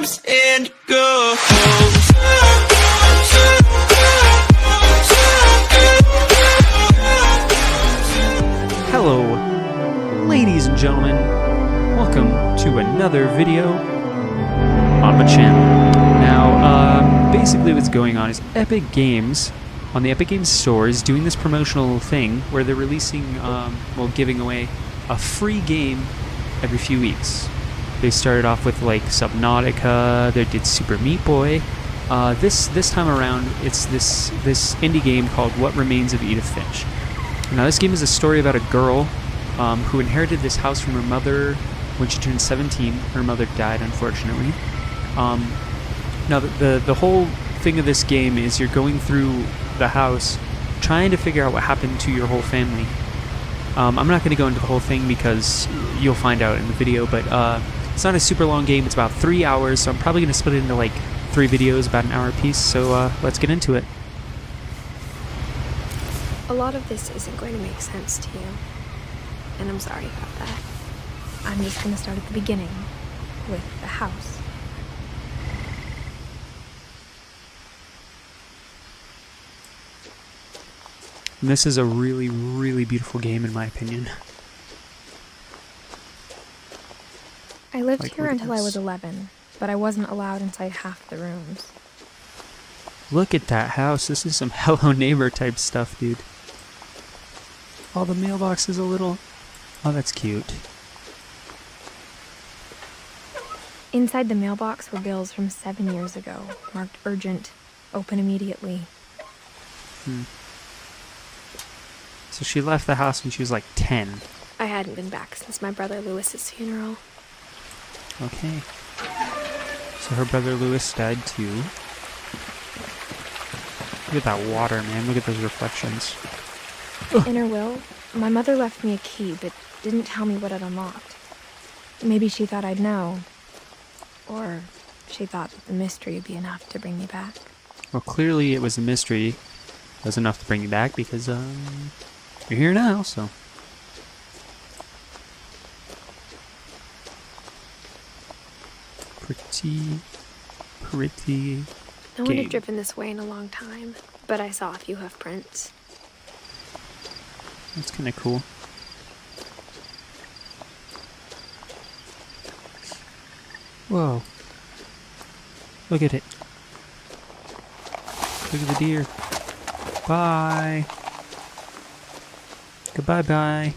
comes and goes. Hello, ladies and gentlemen. Welcome to another video on my channel. Now, basically what's going on is Epic Games, on the Epic Games Store, is doing this promotional thing where they're releasing, giving away a free game every few weeks. They started off with like Subnautica, they did Super Meat Boy. This time around, it's this indie game called What Remains of Edith Finch. Now this game is a story about a girl who inherited this house from her mother when she turned 17. Her mother died, unfortunately. Now the whole thing of this game is you're going through the house trying to figure out what happened to your whole family. I'm not going to go into the whole thing because you'll find out in the video, but it's not a super long game. It's about 3 hours, so I'm probably going to split it into like 3 videos, about an hour apiece, so let's get into it. A lot of this isn't going to make sense to you, and I'm sorry about that. I'm just going to start at the beginning, with the house. And this is a really, really beautiful game in my opinion. I lived here until I was 11, but I wasn't allowed inside half the rooms. Look at that house. This is some Hello Neighbor type stuff, dude. Oh, the mailbox is a little... Oh, that's cute. Inside the mailbox were bills from 7 years ago, marked urgent, open immediately. So she left the house when she was like 10. I hadn't been back since my brother Lewis's funeral. Okay. So her brother Lewis died too. Look at that water, man. Look at those reflections. In her will, my mother left me a key, but didn't tell me what it unlocked. Maybe she thought I'd know. Or she thought that the mystery would be enough to bring me back. Well, clearly it was a mystery. It was enough to bring you back because, you're here now, so. Pretty. No one had driven this way in a long time, but I saw a few hoof prints. That's kind of cool. Whoa. Look at it. Look at the deer. Bye. Goodbye, bye.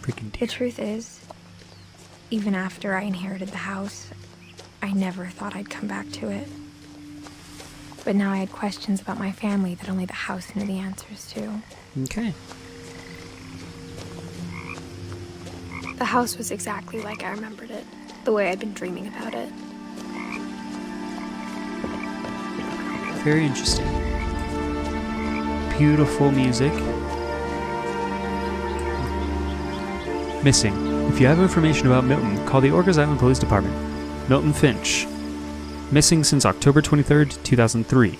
Freaking deer. The truth is, even after I inherited the house, I never thought I'd come back to it. But now I had questions about my family that only the house knew the answers to. Okay. The house was exactly like I remembered it, the way I'd been dreaming about it. Very interesting. Beautiful music. Missing. If you have information about Milton, call the Orcas Island Police Department. Milton Finch. Missing since October 23rd, 2003.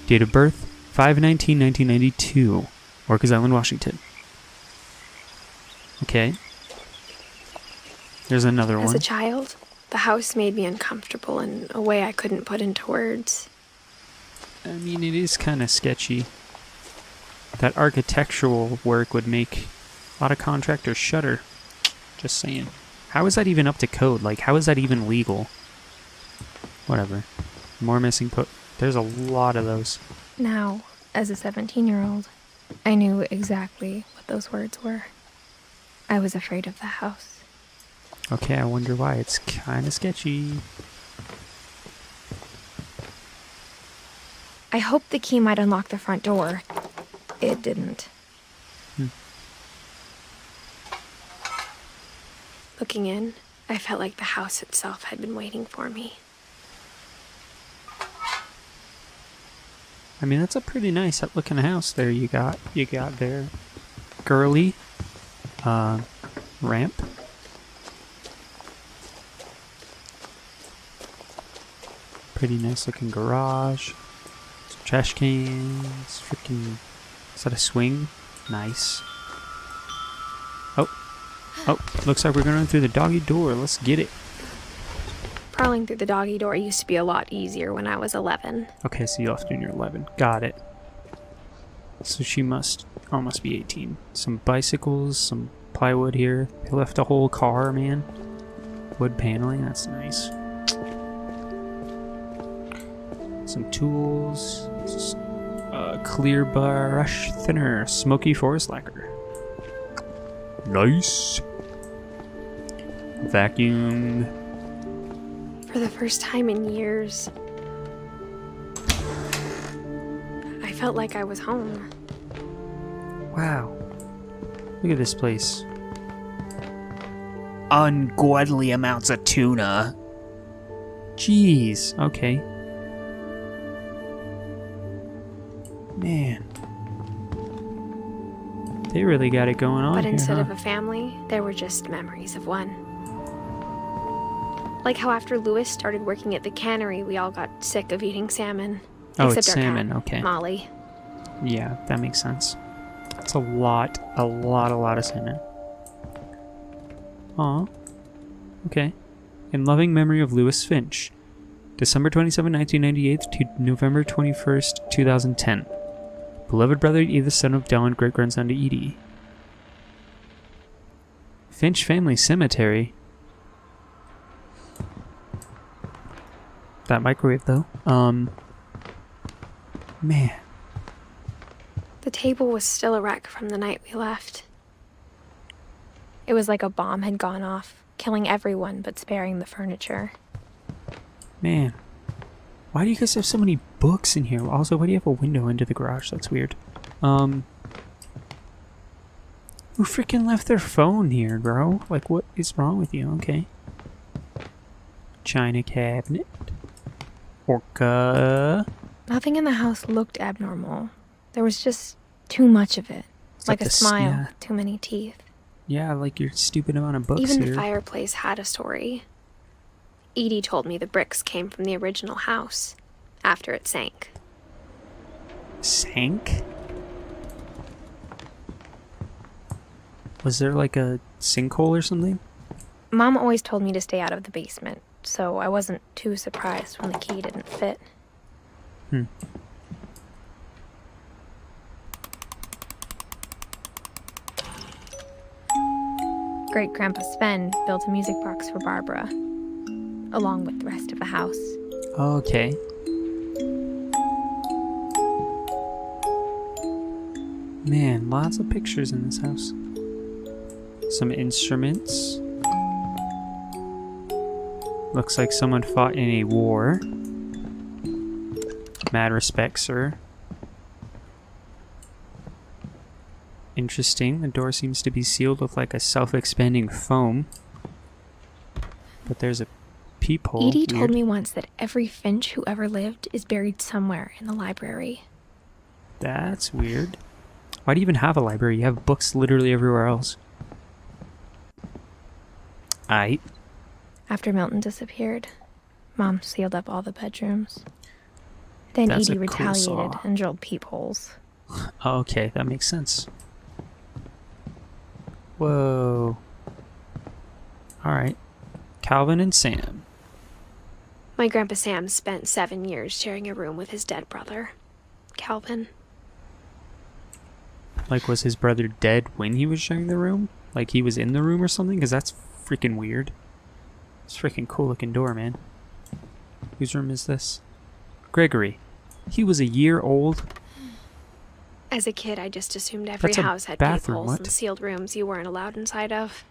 Date of birth, 5/19/1992. Orcas Island, Washington. Okay. There's another one. As a child, the house made me uncomfortable in a way I couldn't put into words. I mean, it is kind of sketchy. That architectural work would make a lot of contractors shudder. Just saying. How is that even up to code? Like, how is that even legal? Whatever. More missing There's a lot of those. Now, as a 17-year-old, I knew exactly what those words were. I was afraid of the house. Okay, I wonder why. It's kind of sketchy. I hoped the key might unlock the front door. It didn't. Looking in, I felt like the house itself had been waiting for me. I mean, that's a pretty nice looking house there you got there. Girly. Ramp. Pretty nice looking garage. Some trash cans. Freaking. Is that a swing? Nice. Oh, looks like we're gonna run through the doggy door. Let's get it. Crawling through the doggy door used to be a lot easier when I was 11. Okay, so you left when you're 11. Got it. So she must almost be 18. Some bicycles, some plywood here. They left a whole car, man. Wood paneling, that's nice. Some tools. Clear brush thinner. Smoky forest lacquer. Nice. Vacuum. For the first time in years, I felt like I was home. Wow. Look at this place. Ungodly amounts of tuna. Jeez. Okay. Man. They really got it going on But here, instead huh? of a family, there were just memories of one. Like how after Lewis started working at the cannery, we all got sick of eating salmon. Oh, Except it's our salmon, cat, okay. Molly. Yeah, that makes sense. That's a lot of salmon. Aw. Okay. In loving memory of Lewis Finch. December 27, 1998 to November 21st, 2010. Beloved brother Edith, son of Dell, and great-grandson to Edie. Finch Family Cemetery. That microwave, though. Man. The table was still a wreck from the night we left. It was like a bomb had gone off, killing everyone but sparing the furniture. Man. Why do you guys have so many books in here? Also, why do you have a window into the garage? That's weird. Who freaking left their phone here, bro? Like, what is wrong with you? Okay. China cabinet. Orca. Nothing in the house looked abnormal. There was just too much of it. Like a smile with too many teeth. Yeah, like your stupid amount of books Even here. the fireplace had a story. Edie told me the bricks came from the original house, after it sank. Sank? Was there like a sinkhole or something? Mom always told me to stay out of the basement, so I wasn't too surprised when the key didn't fit. Great-grandpa Sven built a music box for Barbara, along with the rest of the house. Okay. Man, lots of pictures in this house. Some instruments. Looks like someone fought in a war. Mad respect, sir. Interesting. The door seems to be sealed with like a self-expanding foam. But there's a peephole. Edie told me once that every Finch who ever lived is buried somewhere in the library. That's weird. Why do you even have a library? You have books literally everywhere else. Aight. After Milton disappeared, Mom sealed up all the bedrooms. Then That's Edie a cool saw. retaliated and drilled peepholes. Okay, that makes sense. Whoa. Alright. Calvin and Sam. My Grandpa Sam spent 7 years sharing a room with his dead brother, Calvin. Like, was his brother dead when he was sharing the room? Like, he was in the room or something? Because that's freaking weird. It's a freaking cool looking door, man. Whose room is this? Gregory. He was a year old. As a kid, I just assumed every That's a house had bathroom, peepholes what? and sealed rooms you weren't allowed inside of.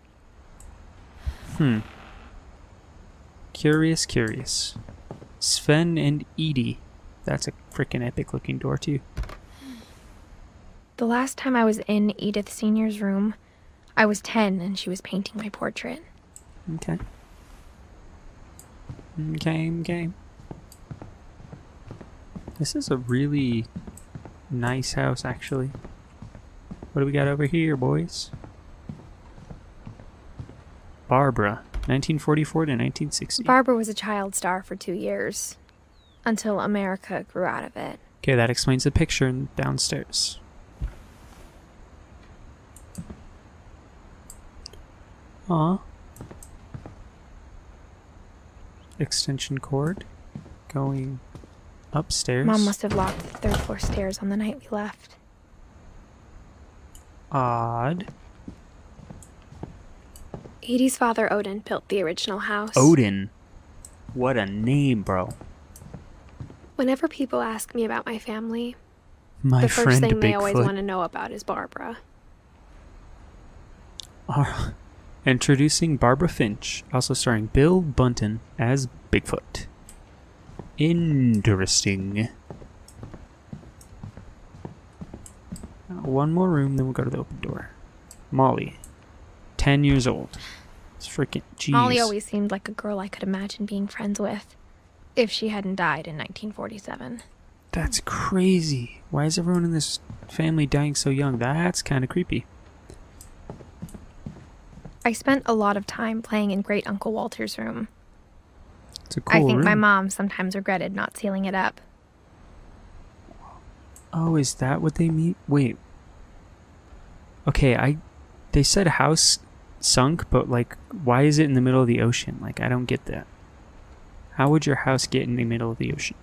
Curious, curious. Sven and Edie. That's a freaking epic looking door, too. The last time I was in Edith Sr.'s room, I was 10 and she was painting my portrait. Okay. Okay. This is a really nice house, actually. What do we got over here, boys? Barbara, 1944 to 1960. Barbara was a child star for 2 years, until America grew out of it. Okay, that explains the picture downstairs. Aw. extension cord going upstairs. Mom must have locked the third floor stairs on the night we left. Odd. Edie's father, Odin, built the original house. Odin. What a name, bro. Whenever people ask me about my family, My the friend first thing they always Bigfoot. want to know about is Barbara. Introducing Barbara Finch, also starring Bill Bunton as Bigfoot. Interesting. One more room, then we'll go to the open door. Molly, 10 years old. It's freaking jeez. Molly always seemed like a girl I could imagine being friends with, if she hadn't died in 1947. That's crazy. Why is everyone in this family dying so young? That's kind of creepy. I spent a lot of time playing in Great Uncle Walter's room. It's a cool I think room. my mom sometimes regretted not sealing it up. Oh, is that what they mean? Wait. Okay, they said house sunk, but like, why is it in the middle of the ocean? Like, I don't get that. How would your house get in the middle of the ocean?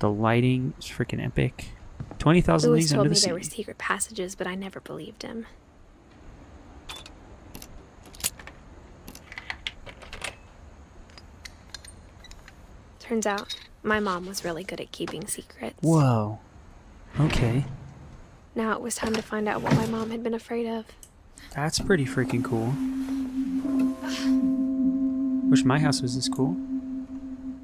The lighting is freaking epic. 20,000 Louis leagues told under me the sea. there were secret passages, but I never believed him. Turns out, my mom was really good at keeping secrets. Whoa. Okay. Now it was time to find out what my mom had been afraid of. That's pretty freaking cool. Wish my house was this cool.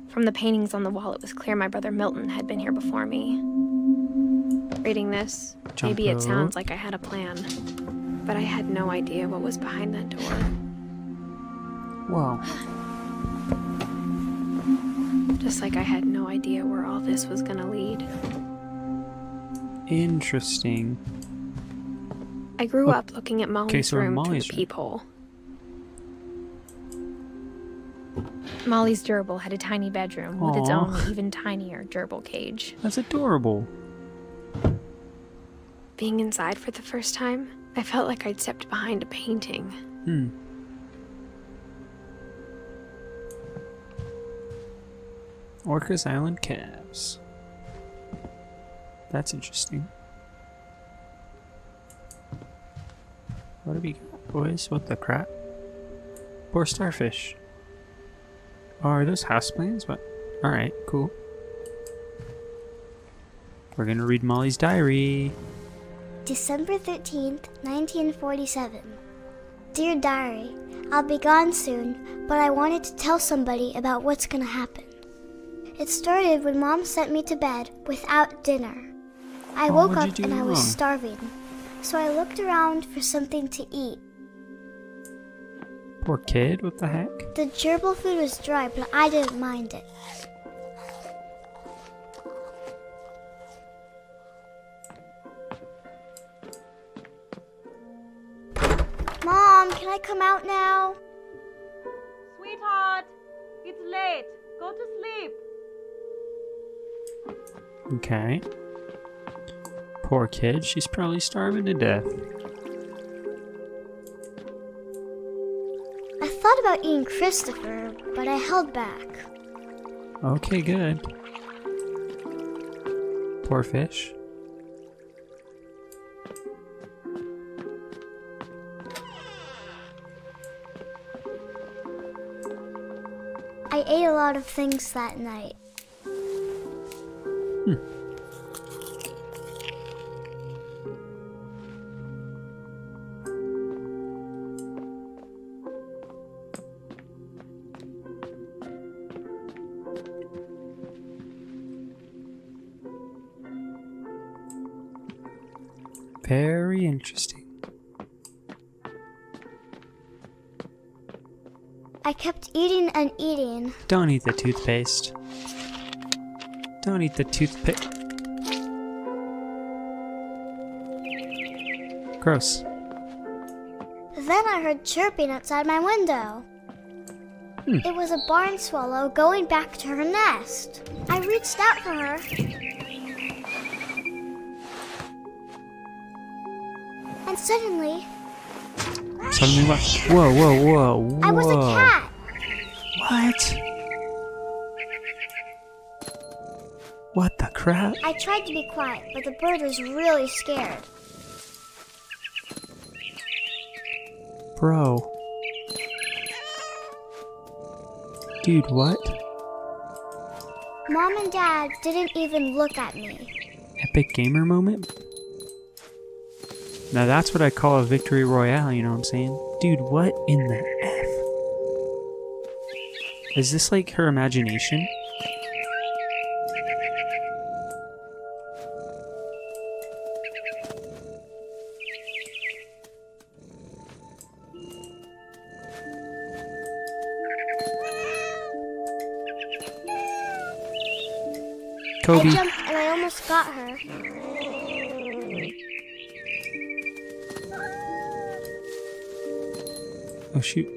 From the paintings on the wall, it was clear my brother Milton had been here before me. Reading this, maybe it sounds like I had a plan, but I had no idea what was behind that door. Whoa. Just like I had no idea where all this was gonna lead. Interesting. I grew up looking at Molly's so in room Molly's through room. the peephole. Molly's gerbil had a tiny bedroom with its Aw. own even tinier gerbil cage. That's adorable. Being inside for the first time, I felt like I'd stepped behind a painting. Orcas Island calves. That's interesting. What do we got, boys? What the crap? Poor starfish. Oh, are those houseplants? What? Alright, cool. We're gonna read Molly's diary. December 13th, 1947. Dear Diary, I'll be gone soon, but I wanted to tell somebody about what's gonna happen. It started when Mom sent me to bed without dinner. I woke what'd up you do and I was wrong? starving, so I looked around for something to eat. Poor kid, what the heck? The gerbil food was dry, but I didn't mind it. Mom, can I come out now? Sweetheart, it's late. Go to sleep. Okay. Poor kid, she's probably starving to death. I thought about eating Christopher, but I held back. Okay, good. Poor fish. I ate a lot of things that night. Very interesting. I kept eating and eating. Don't eat the toothpaste. Don't eat the toothpaste. Gross. Then I heard chirping outside my window. It was a barn swallow going back to her nest. I reached out for her. And suddenly, Suddenly what? Whoa, whoa, whoa, whoa. I was a cat. What the crap? I tried to be quiet, but the bird was really scared. Bro. Dude, what? Mom and Dad didn't even look at me. Epic gamer moment? Now that's what I call a victory royale, you know what I'm saying? Dude, what in the F? Is this like her imagination? Kobe. I jumped and I almost got her. Oh shoot.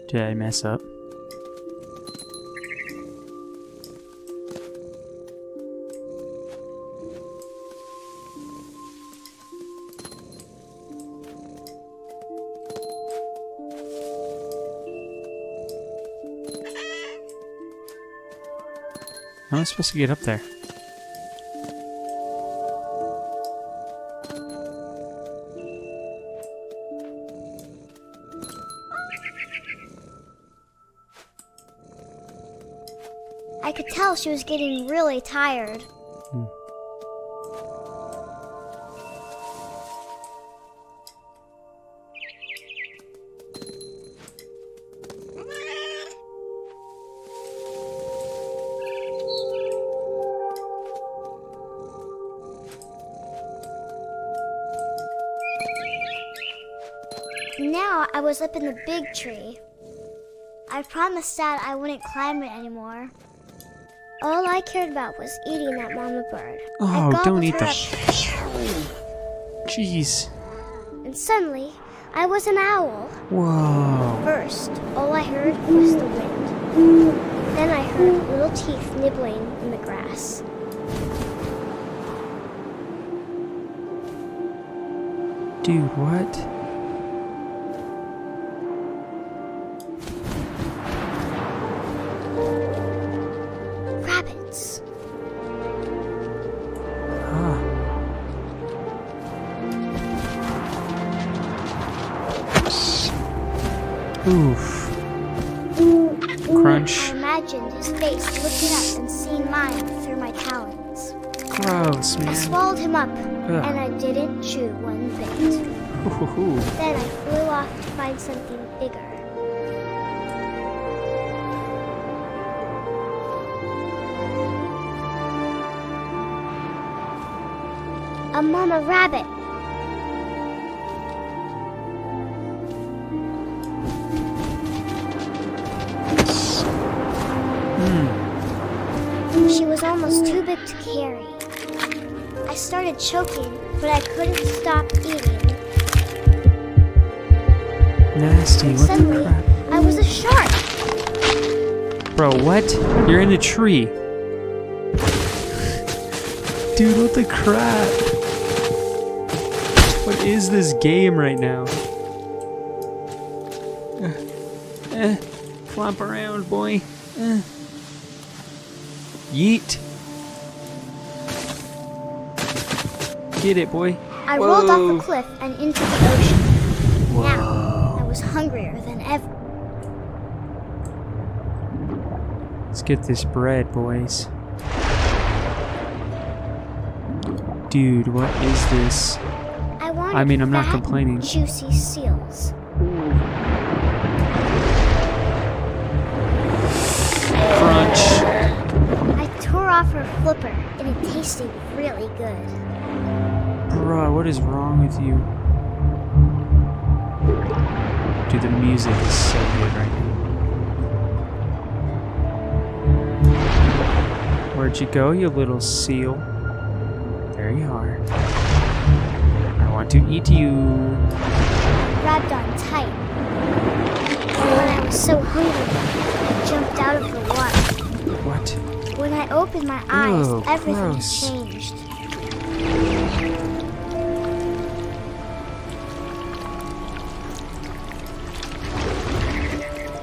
Did I mess up? How am I supposed to get up there? I could tell she was getting really tired. Now I was up in the big tree. I promised Dad I wouldn't climb it anymore. All I cared about was eating that mama bird. Oh, I don't gobbled eat her the... up, Jeez. and suddenly I was an owl. Whoa. First, all I heard was the wind. Then I heard little teeth nibbling in the grass. Dude, what? Rabbits. Ah. Oof. Crunch. I imagined his face looking up and seeing mine through my talons. Gross, I man. swallowed him up, Ugh. and I didn't chew one bit. Ooh. Then I flew off to find something bigger. A mama rabbit. She was almost too big to carry. I started choking, but I couldn't stop eating. Nasty. What the Suddenly, crap? I was a shark. Bro, what? You're in a tree. Dude, what the crap? What is this game right now? Flop around, boy. Yeet. Get it, boy. I rolled off Whoa. the cliff and into the ocean. Whoa. Now, I was hungrier than ever. Let's get this bread, boys. Dude, what is this? I wanted I mean, I'm not fat, complaining. juicy seals. Crunch. I tore off her flipper, and it tasted really good. Bro, what is wrong with you? Dude, the music is so good right now. Where'd you go, you little seal? There you are. I want to eat you. Grabbed on tight. And when I was so hungry, I jumped out of the water. What? When I opened my eyes, Ew, everything gross. changed.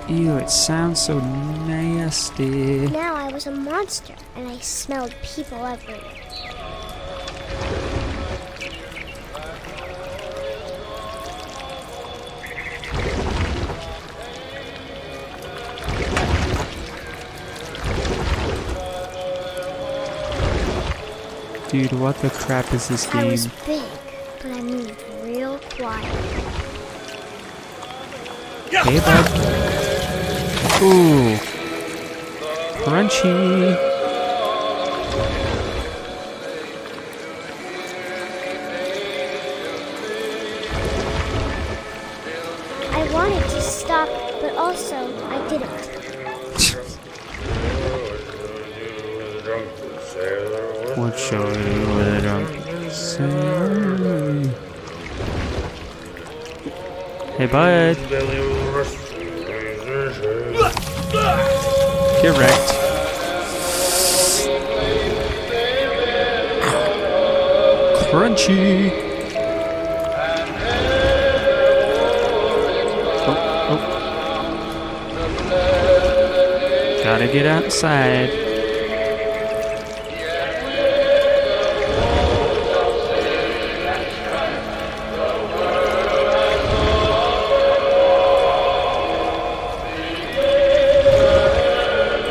Ew, it sounds so nasty. Now I was a monster, and I smelled people everywhere. Dude, what the crap is this game? I was big, but I moved real quiet. Hey, bud. Ooh. Crunchy. I wanted to stop, but also I didn't. What shall we let 'em say? Hey, bud. Get wrecked. Crunchy. Oh. Gotta get outside.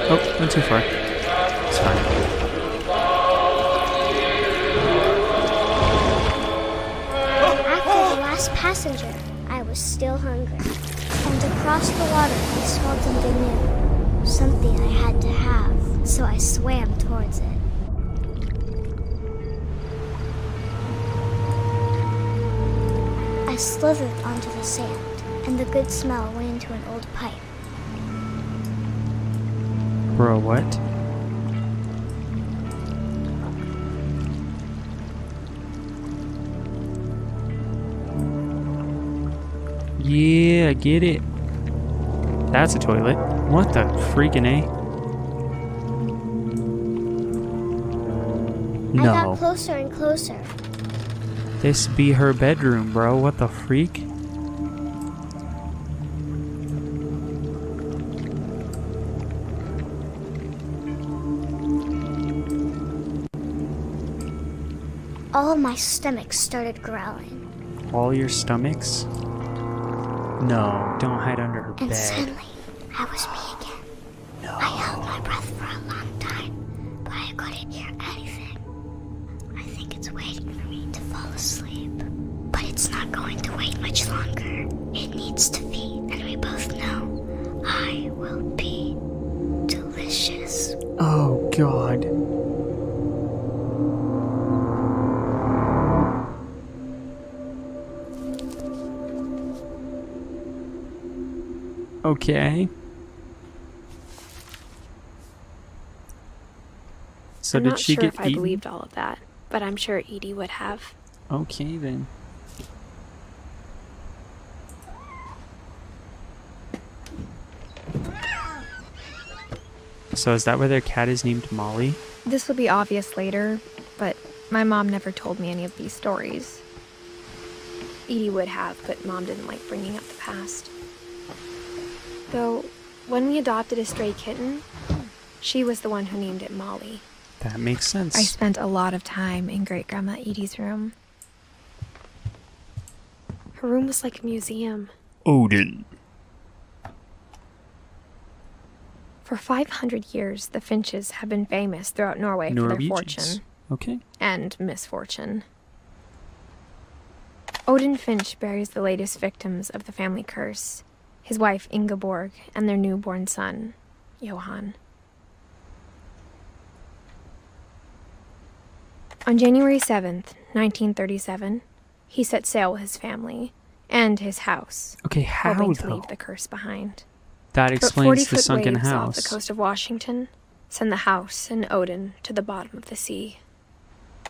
Oh, went too far. It's fine. After the last passenger, I was still hungry. And across the water, I smelled something new. Something I had to have, so I swam towards it. I slithered onto the sand, and the good smell went into an old pipe. Bro, what? Yeah, I get it. That's a toilet. What the freaking A? I got No. closer and closer. This be her bedroom, bro. What the freak? All of my stomach started growling. All your stomachs? No, don't hide under her And bed. suddenly, I was me again. No. I held my breath for a long time, but I couldn't hear anything. I think it's waiting for me to fall asleep. But it's not going to wait much longer. It needs to feed, and we both know I will be delicious. Oh, God. Okay. So I'm did not she sure get if I eaten? believed all of that, but I'm sure Edie would have. Okay, then. So is that why their cat is named Molly? This will be obvious later, but my mom never told me any of these stories. Edie would have, but Mom didn't like bringing up the past. Though, when we adopted a stray kitten, she was the one who named it Molly. That makes sense. I spent a lot of time in Great-Grandma Edie's room. Her room was like a museum. Odin. For 500 years, the Finches have been famous throughout Norway for their Norwegians. fortune Okay. and misfortune. Odin Finch buries the latest victims of the family curse, his wife Ingeborg and their newborn son, Johan. On January 7th, 1937, he set sail with his family and his house, Okay, how hoping to though? leave the curse behind. That But explains the 40-foot sunken waves off the house. coast of Washington send the house and Odin to the bottom of the sea.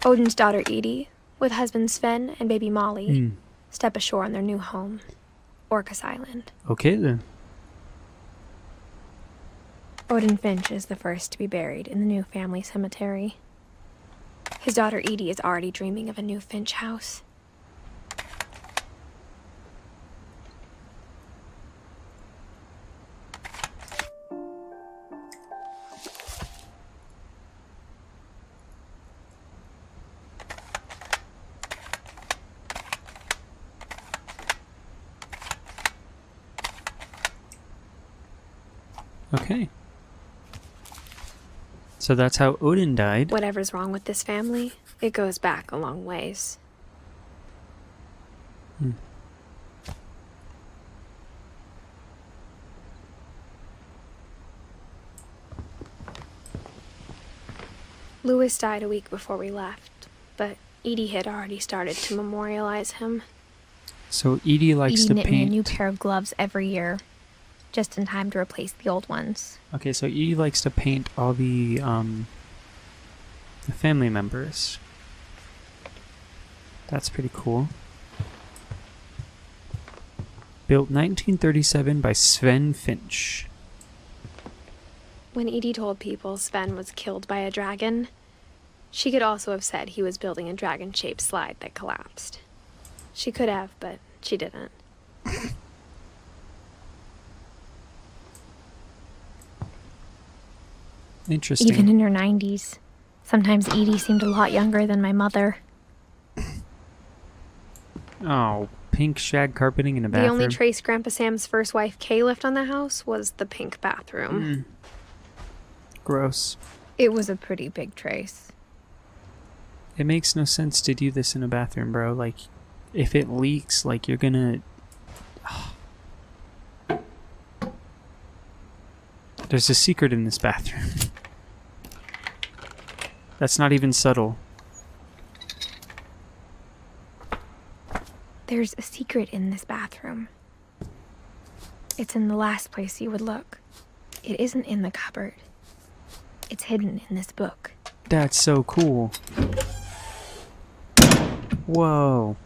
Odin's daughter Edie, with husband Sven and baby Molly, Hmm. step ashore on their new home, Orcas Island. Okay, then. Odin Finch is the first to be buried in the new family cemetery. His daughter Edie is already dreaming of a new Finch house. Okay. So that's how Odin died. Whatever's wrong with this family, it goes back a long ways. Louis died a week before we left, but Edie had already started to memorialize him. So Edie likes Edie to knit me a paint. new pair of gloves every year, just in time to replace the old ones. Okay, so Edie likes to paint all the family members. That's pretty cool. Built 1937 by Sven Finch. When Edie told people Sven was killed by a dragon, she could also have said he was building a dragon-shaped slide that collapsed. She could have, but she didn't. Interesting. Even in her 90s, sometimes Edie seemed a lot younger than my mother. Oh, pink shag carpeting in a bathroom. The only trace Grandpa Sam's first wife, Kay, left on the house was the pink bathroom. Gross. It was a pretty big trace. It makes no sense to do this in a bathroom, bro. Like, if it leaks, like, you're gonna... There's a secret in this bathroom. That's not even subtle. There's a secret in this bathroom. It's in the last place you would look. It isn't in the cupboard. It's hidden in this book. That's so cool. Whoa.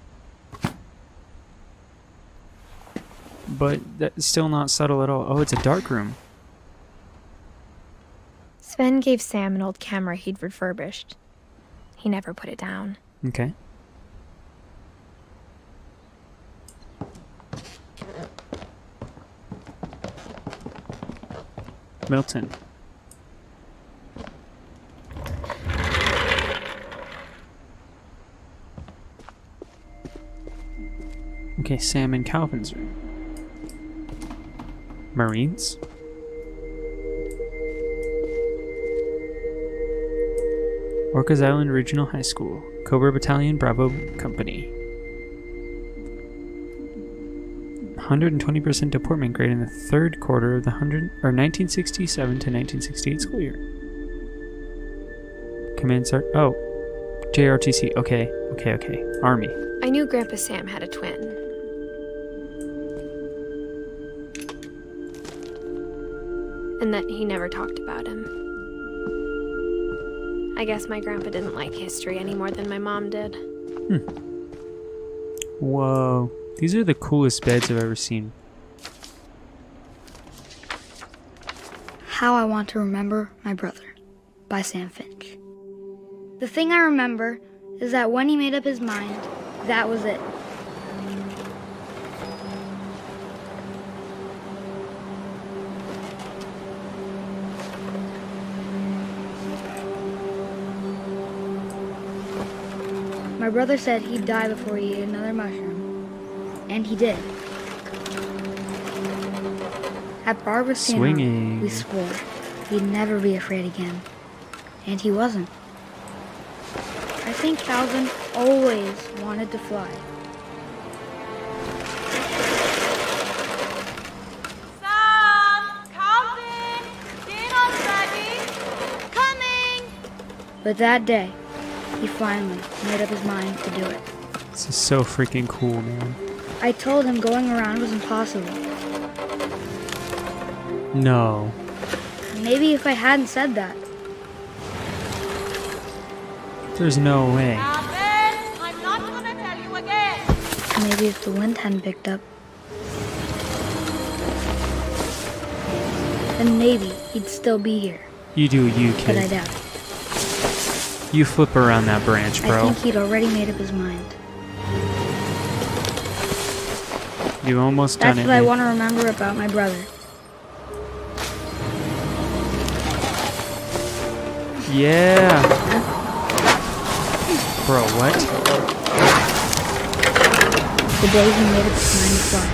But that's still not subtle at all. Oh, it's a dark room. Sven gave Sam an old camera he'd refurbished. He never put it down. Okay. Milton. Okay, Sam and Calvin's room. Marines. Orcas Island Regional High School. Cobra Battalion Bravo Company. 120% deportment grade in the third quarter of the 1967 to 1968 school year. Command Sergeant. Oh, JRTC. Okay. Army. I knew Grandpa Sam had a twin. And that he never talked about him. I guess my grandpa didn't like history any more than my mom did. Whoa. These are the coolest beds I've ever seen. How I Want to Remember My Brother by Sam Finch. The thing I remember is that when he made up his mind, that was it. My brother said he'd die before he ate another mushroom. And he did. At Barbara's funeral, Swinging. we swore he'd never be afraid again. And he wasn't. I think Calvin always wanted to fly. Sam! Calvin! Dinner's ready! Coming! But that day, he finally made up his mind to do it. This is so freaking cool, man. I told him going around was impossible. No. Maybe if I hadn't said that, There's no way. Calvin! I'm not gonna tell you again! maybe if the wind hadn't picked up, then maybe he'd still be here. You do you, But I kid. doubt it. You flip around that branch, I bro. think he'd already made up his mind. You've almost That's done it. what I man. want to remember about my brother. Yeah. Bro, what? The day he made up his mind to fly.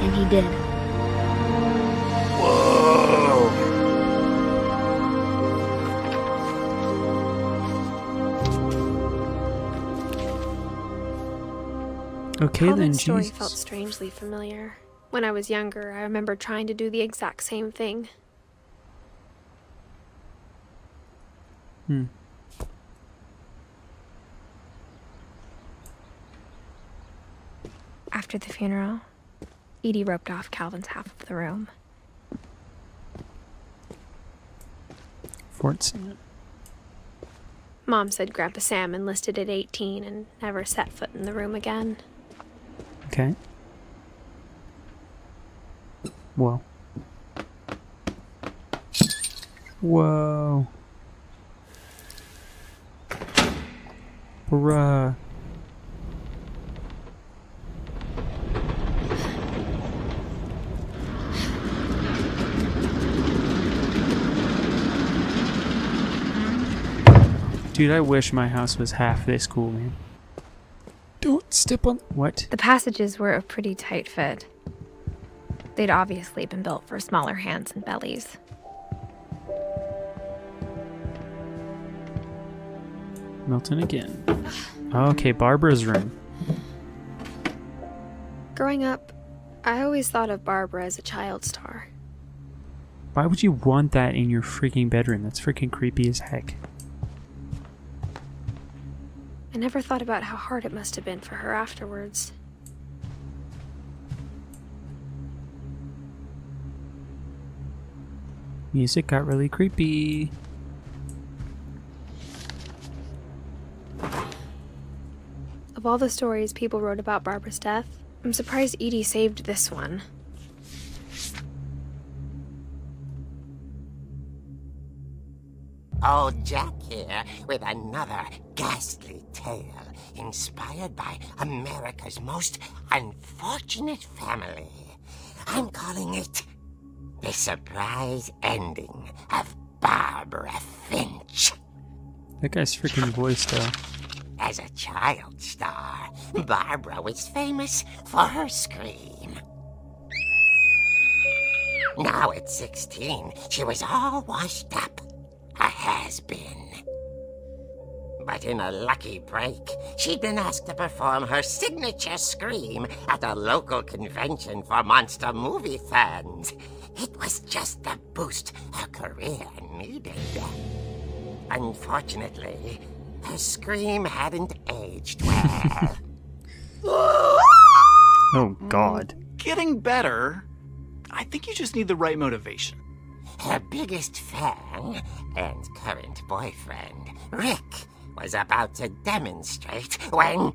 And he did. Whoa. Okay then, Calvin's story Jesus. felt strangely familiar. When I was younger, I remember trying to do the exact same thing. After the funeral, Edie roped off Calvin's half of the room. Fort Sam. Mom said Grandpa Sam enlisted at 18 and never set foot in the room again. Okay. Whoa. Whoa. Bruh. Dude, I wish my house was half this cool, man. Don't step on... What? The passages were a pretty tight fit. They'd obviously been built for smaller hands and bellies. Milton again. Okay, Barbara's room. Growing up, I always thought of Barbara as a child star. Why would you want that in your freaking bedroom? That's freaking creepy as heck. I never thought about how hard it must have been for her afterwards. Music got really creepy. Of all the stories people wrote about Barbara's death, I'm surprised Edie saved this one. Old Jack here with another ghastly tale inspired by America's most unfortunate family. I'm calling it The Surprise Ending of Barbara Finch. That guy's freaking voice, though. As a child star, Barbara was famous for her scream. Now at 16, she was all washed up. A has-been. But in a lucky break, she'd been asked to perform her signature scream at a local convention for monster movie fans. It was just the boost her career needed. Unfortunately, her scream hadn't aged well. Oh, God. Getting better. I think you just need the right motivation. Her biggest fan and current boyfriend, Rick, was about to demonstrate when...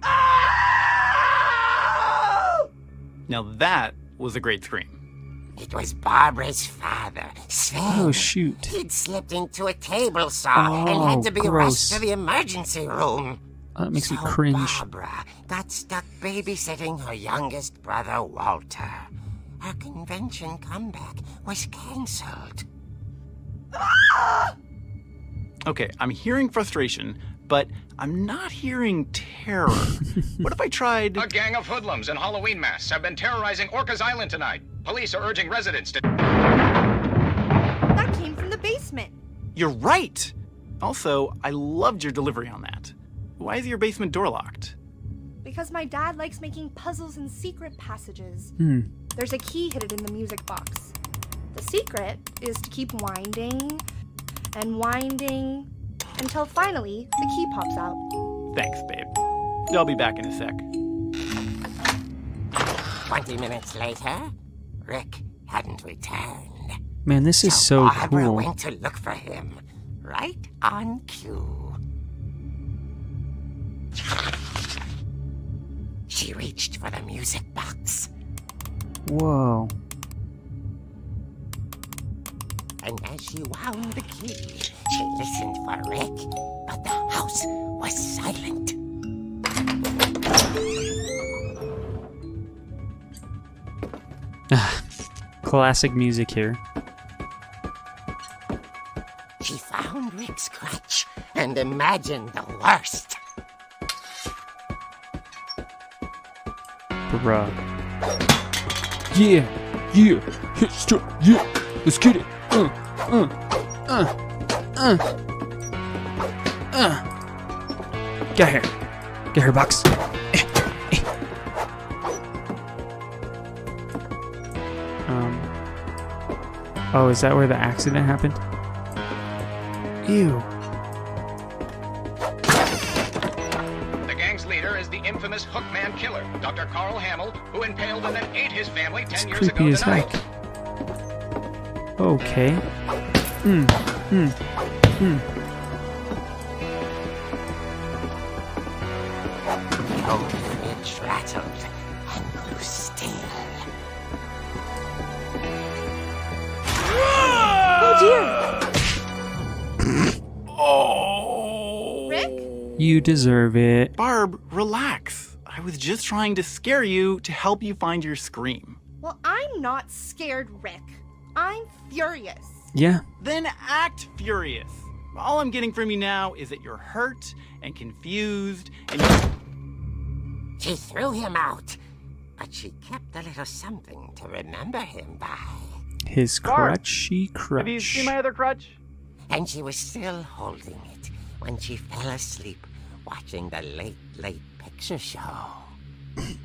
Now that was a great scream. It was Barbara's father, Sven. Oh, shoot. He'd slipped into a table saw and had to be rushed gross. to the emergency room. That makes me So cringe. Barbara got stuck babysitting her youngest brother, Walter. Her convention comeback was cancelled. Okay, I'm hearing frustration, but I'm not hearing terror. What if I tried... A gang of hoodlums in Halloween masks have been terrorizing Orcas Island tonight. Police are urging residents to... That came from the basement. You're right! Also, I loved your delivery on that. Why is your basement door locked? Because my dad likes making puzzles and secret passages. There's a key hidden in the music box. The secret is to keep winding and winding until finally the key pops out. Thanks, babe. I'll be back in a sec. 20 minutes later, Rick hadn't returned. Man, this is so Barbara cool. went to look for him, right on cue. She reached for the music box, Whoa. and as she wound the key, she listened for Rick, but the house was silent. Classic music here. She found Rick's crutch and imagined the worst. Bruh. Yeah. Yeah. Let's get it. Get here. Get here, Box. Oh, is that where the accident happened? Ew. The gang's leader is the infamous Hookman killer, Dr. Carl Hamill, who impaled and then ate his family 10 years ago Creepy as tonight. heck. Okay. The old fridge rattled and grew still. Rick? You deserve it. Barb, relax. I was just trying to scare you to help you find your scream. Well, I'm not scared, Rick. I'm furious. Yeah. Then act furious. All I'm getting from you now is that you're hurt and confused and She threw him out, but she kept a little something to remember him by. His Barb, crutchy crutch. Have you seen my other crutch? And she was still holding it when she fell asleep watching the late picture show.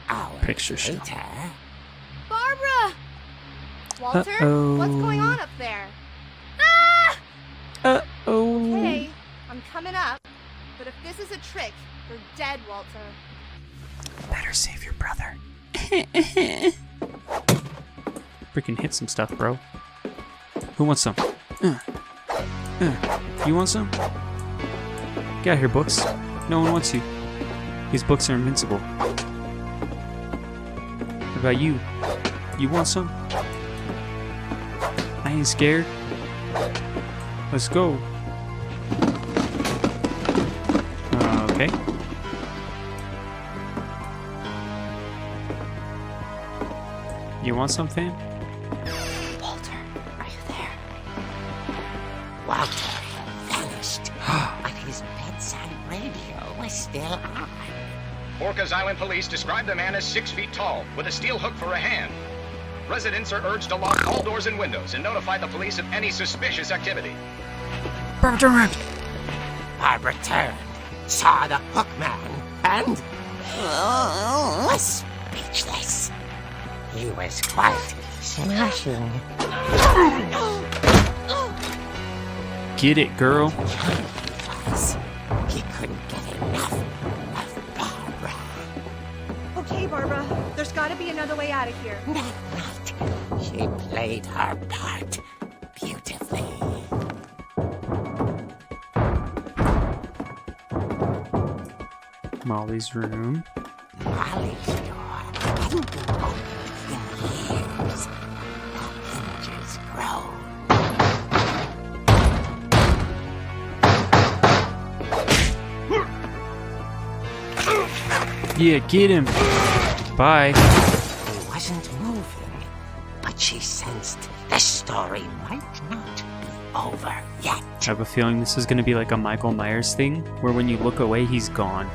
Hours Picture show. later, Barbara! Walter? Uh-oh. What's going on up there? Uh-oh. Hey, I'm coming up. But if this is a trick, you're dead, Walter. Better save your brother. Freaking hit some stuff, bro. Who wants some? You want some? Get out here, books. No one wants you. These books are invincible. What about you? You want some? I ain't scared. Let's go. Okay. You want something? Walter, are you there? Walter had vanished, but his bedside radio was still on. Orcas Island police describe the man as 6 feet tall, with a steel hook for a hand. Residents are urged to lock all doors and windows and notify the police of any suspicious activity. Barbara, turn around. Barbara turned, saw the hook man, and was speechless. He was quite smashing. Get it, girl. He couldn't get enough of Barbara. Okay, Barbara. There's gotta be another way out of here. That night, she played her part beautifully. Molly's room. Molly's door hadn't been opened in years. The hinges groaned. Yeah, get him. Bye. He wasn't moving, but she sensed the story might not be over yet. I have a feeling this is going to be like a Michael Myers thing, where when you look away, he's gone.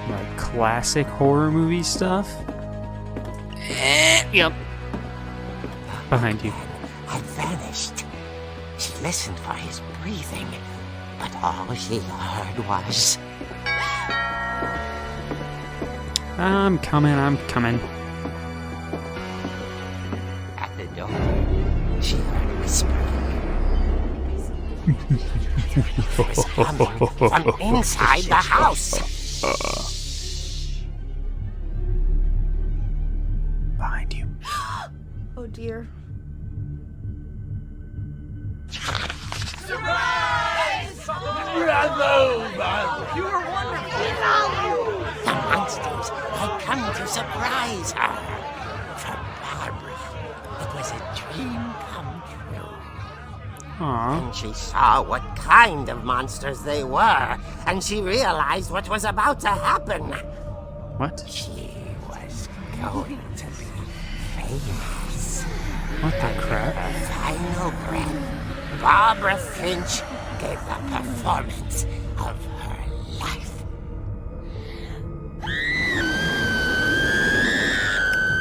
Like classic horror movie stuff. Yep. Behind you. Had vanished. She listened for his breathing, but all she heard was... I'm coming. At the door, she heard whispering. It was coming from inside the house. Behind you. Oh dear. The monsters had come to surprise her. For Barbara, it was a dream come true. Aw. And she saw what kind of monsters they were, and she realized what was about to happen. What? She was going to be famous. What the crap? Her final breath, Barbara Finch gave the performance of her life.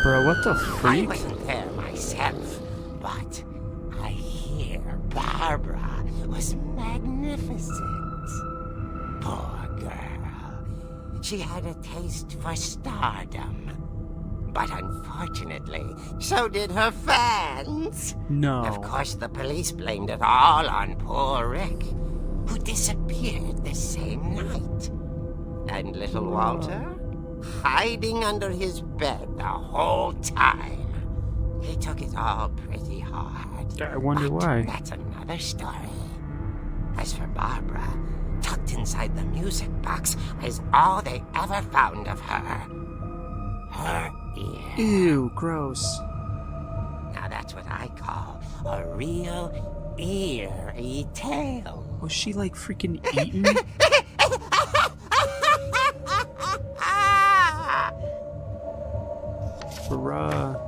Bro, what the I freak? wasn't there myself, but I hear Barbara was magnificent. Poor girl. She had a taste for stardom. But unfortunately, so did her fans. No. Of course, the police blamed it all on poor Rick, who disappeared the same night. And little Walter, hiding under his bed the whole time. He took it all pretty hard. I wonder But why. that's another story. As for Barbara, tucked inside the music box is all they ever found of her. Her ear. Ew, gross. Now that's what I call a real eerie tale. Was she like freaking eaten? Bruh.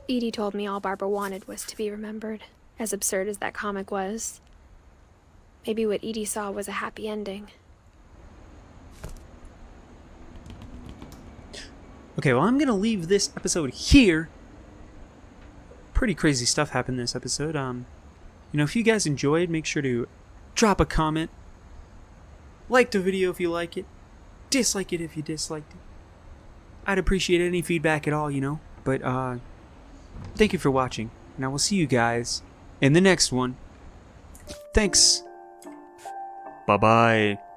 Edie told me all Barbara wanted was to be remembered, as absurd as that comic was. Maybe what Edie saw was a happy ending. Okay, well, I'm gonna leave this episode here. Pretty crazy stuff happened this episode. If you guys enjoyed, make sure to drop a comment. Like the video if you like it. Dislike it if you disliked it. I'd appreciate any feedback at all, But, thank you for watching, and I will see you guys in the next one. Thanks. Bye-bye.